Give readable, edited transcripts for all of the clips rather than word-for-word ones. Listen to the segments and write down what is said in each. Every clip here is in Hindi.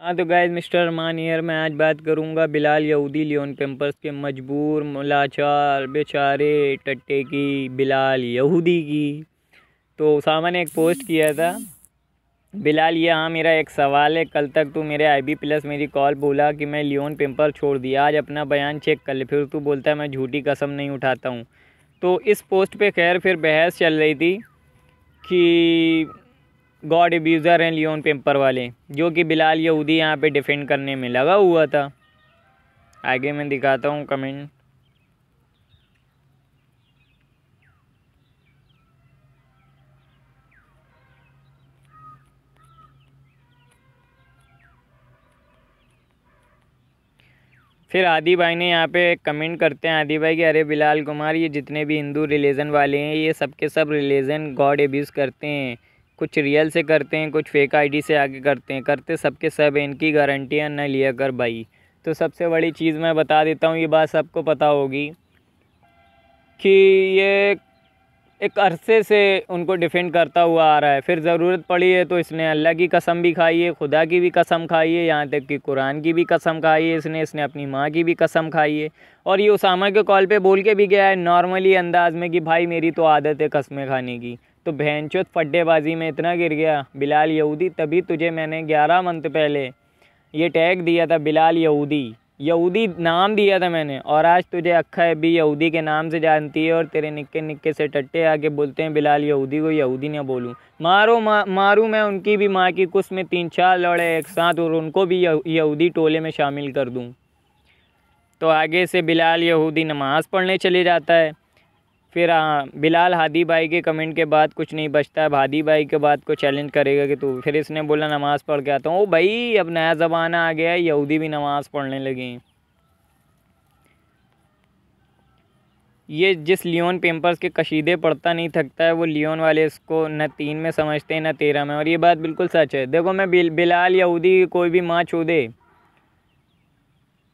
हाँ तो गाइस, मिस्टर अरमान हियर। मैं आज बात करूँगा बिलाल यहूदी लियोन कैंपस के मजबूर लाचार बेचारे टट्टे की बिलाल यहूदी की। तो उसामा ने एक पोस्ट किया था, बिलाल ये हाँ मेरा एक सवाल है, कल तक तू मेरे IB प्लस मेरी कॉल बोला कि मैं लियोन पेपर छोड़ दिया, आज अपना बयान चेक कर ले, फिर तू बोलता है मैं झूठी कसम नहीं उठाता हूँ। तो इस पोस्ट पे खैर फिर बहस चल रही थी कि गॉड एब्यूज़र हैं लियोन पेपर वाले, जो कि बिलाल यहूदी यहाँ पे डिफेंड करने में लगा हुआ था। आगे मैं दिखाता हूँ कमेंट। फिर आदि भाई ने यहाँ पे कमेंट करते हैं, आदि भाई कि अरे बिलाल कुमार, ये जितने भी हिंदू रिलीजन वाले हैं ये सब के सब रिलीजन गॉड एब्यूज़ करते हैं। कुछ रियल से करते हैं, कुछ फेक ID से आगे करते हैं, करते सबके सब हैं, इनकी गारंटियाँ न लिया कर भाई। तो सबसे बड़ी चीज़ मैं बता देता हूँ, ये बात सबको पता होगी कि ये एक अरसे से उनको डिफेंड करता हुआ आ रहा है। फिर ज़रूरत पड़ी है तो इसने अल्लाह की कसम भी खाई है, खुदा की भी कसम खाई है, यहाँ तक कि कुरान की भी कसम खाई है इसने अपनी माँ की भी कसम खाई है। और ये उसामा के कॉल पे बोल के भी गया है नॉर्मली अंदाज में कि भाई मेरी तो आदत है कस्में खाने की। तो बहनचोद फड्डेबाजी में इतना गिर गया बिलाल यहूदी, तभी तुझे मैंने 11 मंथ पहले ये टैग दिया था, बिलाल यहूदी, यहूदी नाम दिया था मैंने। और आज तुझे अक्खा भी यहूदी के नाम से जानती है, और तेरे निक्के निक्के से टट्टे आके बोलते हैं बिलाल यहूदी को यहूदी ना बोलूं। मारूं मैं उनकी भी माँ की कुछ में 3-4 लड़े एक साथ, और उनको भी यहूदी टोले में शामिल कर दूं। तो आगे से बिलाल यहूदी नमाज़ पढ़ने चले जाता है। फिर बिलाल हादी भाई के कमेंट के बाद कुछ नहीं बचता है, हादी भाई के बाद को चैलेंज करेगा कि तू, फिर इसने बोला नमाज़ पढ़ के आता हूँ। ओ भाई, अब नया ज़माना आ गया है, यहूदी भी नमाज़ पढ़ने लगे हैं। ये जिस लियोन पेपर्स के कशीदे पढ़ता नहीं थकता है, वो लियोन वाले इसको न 3 में समझते हैं न 13 में। और ये बात बिल्कुल सच है। देखो, मैं बिलाल यहूदी कोई भी माँ चोदे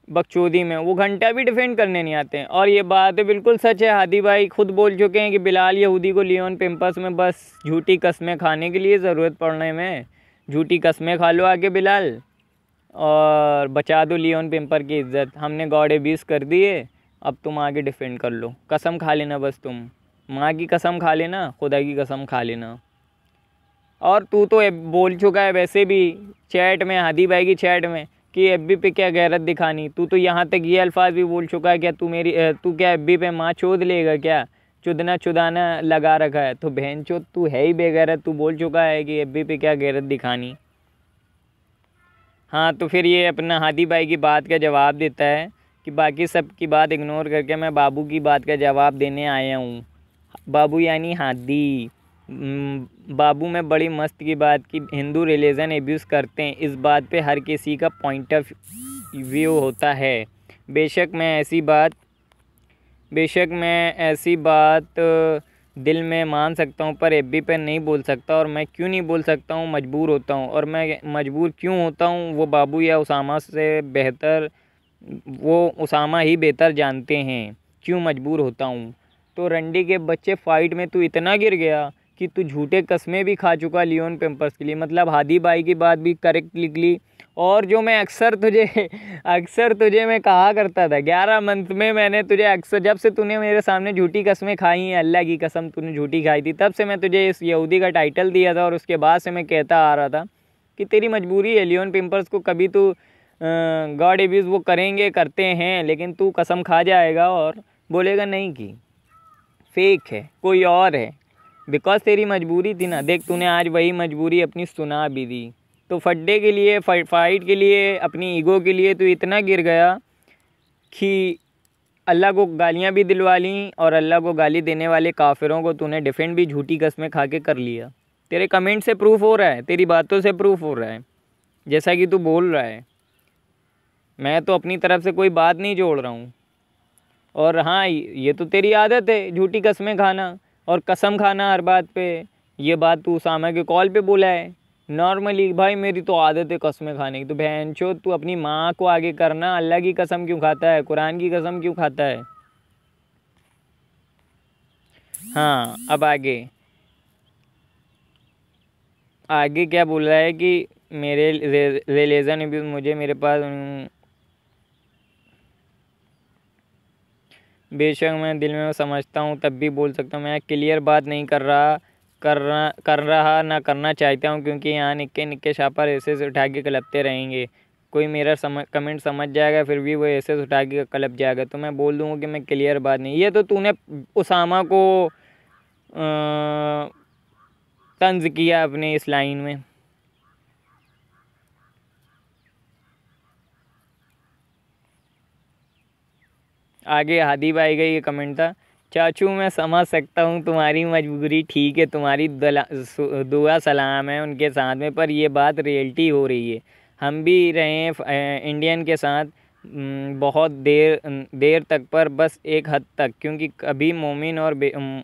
बकचोदी में, वो घंटा भी डिफेंड करने नहीं आते हैं। और ये बात बिल्कुल सच है, हादी भाई खुद बोल चुके हैं कि बिलाल यहूदी को लियोन पेपर्स में बस झूठी कस्में खाने के लिए ज़रूरत पड़ने में झूठी कस्में खा लो आगे बिलाल, और बचा दो लियोन पेपर की इज़्ज़त। हमने गॉड एब्यूज़ कर दी है, अब तुम आगे डिफेंड कर लो, कसम खा लेना, बस तुम माँ की कसम खा लेना, खुदा की कसम खा लेना। और तू तो बोल चुका है वैसे भी चैट में, हादी भाई की चैट में, कि FB पे क्या गैरत दिखानी। तू तो यहाँ तक ये अल्फाज भी बोल चुका है, क्या तू क्या FB पे माँ चोद लेगा क्या, चुदना चुदाना लगा रखा है। तो बहन चोद तू है ही बेगैरत, तू बोल चुका है कि FB पे क्या गैरत दिखानी। हाँ, तो फिर ये अपना हादी भाई की बात का जवाब देता है कि बाकी सब की बात इग्नोर करके मैं बाबू की बात का जवाब देने आया हूँ। बाबू यानी हादी। बाबू में बड़ी मस्त की बात कि हिंदू रिलीजन एब्यूज़ करते हैं, इस बात पे हर किसी का पॉइंट ऑफ व्यू होता है। बेशक मैं ऐसी बात दिल में मान सकता हूँ, पर FB पे नहीं बोल सकता। और मैं क्यों नहीं बोल सकता हूँ, मजबूर होता हूँ। और मैं मजबूर क्यों होता हूँ, वो बाबू या उसामा से बेहतर, वो उसामा ही बेहतर जानते हैं क्यों मजबूर होता हूँ। तो रंडी के बच्चे, फ़ाइट में तू इतना गिर गया कि तू झूठे कस्में भी खा चुका लियोन पेपर्स के लिए। मतलब हादी भाई की बात भी करेक्ट निकली। और जो मैं अक्सर तुझे मैं कहा करता था, 11 मंथ में मैंने तुझे अक्सर, जब से तूने मेरे सामने झूठी कस्में खाई हैं, अल्लाह की कसम तूने झूठी खाई थी, तब से मैं तुझे इस यहूदी का टाइटल दिया था। और उसके बाद से मैं कहता आ रहा था कि तेरी मजबूरी है, लियोन पेपर्स को कभी तू गॉड एब्यूज़ वो करेंगे, करते हैं, लेकिन तू कसम खा जाएगा और बोलेगा नहीं कि फेक है, कोई और है। बिकॉज तेरी मजबूरी थी ना। देख, तूने आज वही मजबूरी अपनी सुना भी दी। तो फड्डे के लिए, फाइट के लिए, अपनी ईगो के लिए तू इतना गिर गया कि अल्लाह को गालियाँ भी दिलवा ली, और अल्लाह को गाली देने वाले काफिरों को तूने डिफेंड भी झूठी कस्में खा के कर लिया। तेरे कमेंट से प्रूफ हो रहा है, तेरी बातों से प्रूफ हो रहा है, जैसा कि तू बोल रहा है। मैं तो अपनी तरफ से कोई बात नहीं जोड़ रहा हूँ। और हाँ, ये तो तेरी आदत है झूठी कस्में खाना और कसम खाना हर बात पे। ये बात तू उसामा के कॉल पे बोला है नॉर्मली, भाई मेरी तो आदत है कस्में खाने की। तो बहनचोद तू अपनी माँ को आगे करना, अल्लाह की कसम क्यों खाता है, कुरान की कसम क्यों खाता है। हाँ, अब आगे क्या बोल रहा है कि मेरे रिलीजन भी मुझे मेरे पास बेशक मैं दिल में समझता हूँ तब भी बोल सकता हूँ। मैं क्लियर बात नहीं कर रहा ना करना चाहता हूँ, क्योंकि यहाँ निक्के निक्के शापर ऐसे से उठा के कलपते रहेंगे। कोई मेरा कमेंट समझ जाएगा फिर भी वो ऐसे से उठा के कलप जाएगा, तो मैं बोल दूँगा कि मैं क्लियर बात नहीं। ये तो तूने उसामा को तंज किया अपने इस लाइन में। आगे हादी भाई का ये कमेंट था, चाचू मैं समझ सकता हूँ तुम्हारी मजबूरी, ठीक है तुम्हारी दुआ सलाम है उनके साथ में, पर ये बात रियलिटी हो रही है। हम भी रहे हैं इंडियन के साथ बहुत देर तक, पर बस एक हद तक, क्योंकि कभी मोमिन और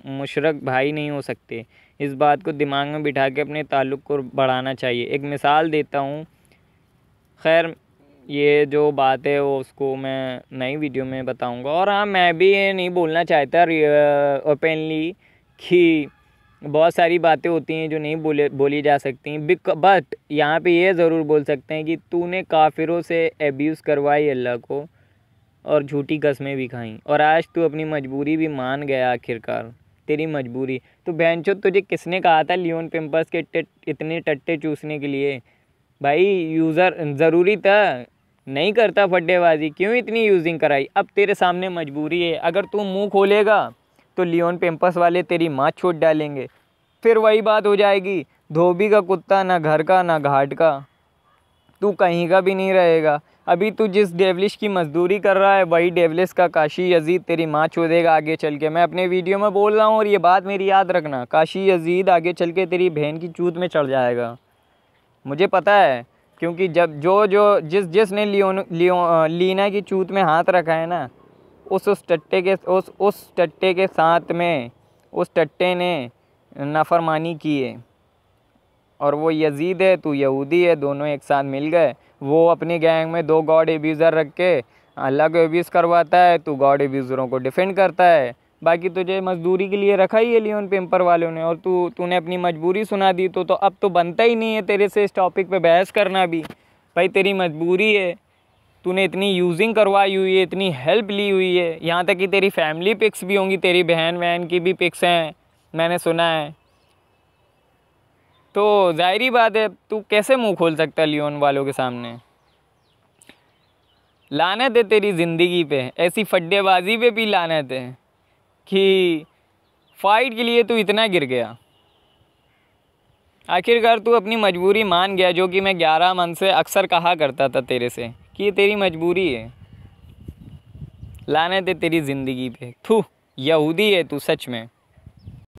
मुशरक भाई नहीं हो सकते। इस बात को दिमाग में बिठा के अपने ताल्लुक़ को बढ़ाना चाहिए। एक मिसाल देता हूँ, खैर ये जो बात है वो उसको मैं नई वीडियो में बताऊंगा। और हाँ, मैं भी ये नहीं बोलना चाहता ओपनली कि बहुत सारी बातें होती हैं जो नहीं बोली जा सकती, बट यहाँ पे ये ज़रूर बोल सकते हैं कि तूने काफिरों से एब्यूज़ करवाई अल्लाह को, और झूठी कस्में भी खाई, और आज तू अपनी मजबूरी भी मान गया आखिरकार। तेरी मजबूरी तो बहनचोद, तुझे किसने कहा था लियोन पेम्पर्स के इतने टट्टे चूसने के लिए? भाई यूज़र ज़रूरी था, नहीं करता फड्डेबाजी, क्यों इतनी यूजिंग कराई? अब तेरे सामने मजबूरी है, अगर तू मुंह खोलेगा तो लियोन पेम्पर्स वाले तेरी माँ छोड़ डालेंगे। फिर वही बात हो जाएगी, धोबी का कुत्ता ना घर का ना घाट का, तू कहीं का भी नहीं रहेगा। अभी तू जिस डेवलिश की मजदूरी कर रहा है वही डेवलिश का काशी यजीद तेरी माँ छोड़ेगा आगे चल के। मैं अपने वीडियो में बोल रहा हूँ और ये बात मेरी याद रखना, काशी यजीद आगे चल के तेरी बहन की चूत में चढ़ जाएगा। मुझे पता है, क्योंकि जब जिसने लीना की चूत में हाथ रखा है ना, उस टट्टे के साथ में उस टट्टे ने नाफरमानी की है। और वो यजीद है, तू यहूदी है, दोनों एक साथ मिल गए। वो अपनी गैंग में 2 गॉड एब्यूज़र रख के अल्लाह को एब्यूज़ करवाता है, तू गॉड एब्यूज़रों को डिफेंड करता है। बाकी तुझे मजदूरी के लिए रखा ही है लियोन पेम्पर वालों ने, और तूने अपनी मजबूरी सुना दी, तो अब तो बनता ही नहीं है तेरे से इस टॉपिक पे बहस करना भी। भाई तेरी मजबूरी है, तूने इतनी यूजिंग करवाई हुई है, इतनी हेल्प ली हुई है, यहाँ तक कि तेरी फैमिली पिक्स भी होंगी, तेरी बहन वहन की भी पिक्स हैं, मैंने सुना है। तो जाहिर ही बात है, तू कैसे मुंह खोल सकता है लियोन वालों के सामने? लानत है तेरी ज़िंदगी पे, ऐसी फड्डेबाजी पे भी लानत है कि फ़ाइट के लिए तू इतना गिर गया। आखिरकार तू अपनी मजबूरी मान गया, जो कि मैं 11 मन से अक्सर कहा करता था तेरे से कि ये तेरी मजबूरी है। लानत है तेरी ज़िंदगी पे, थू यहूदी है तू सच में।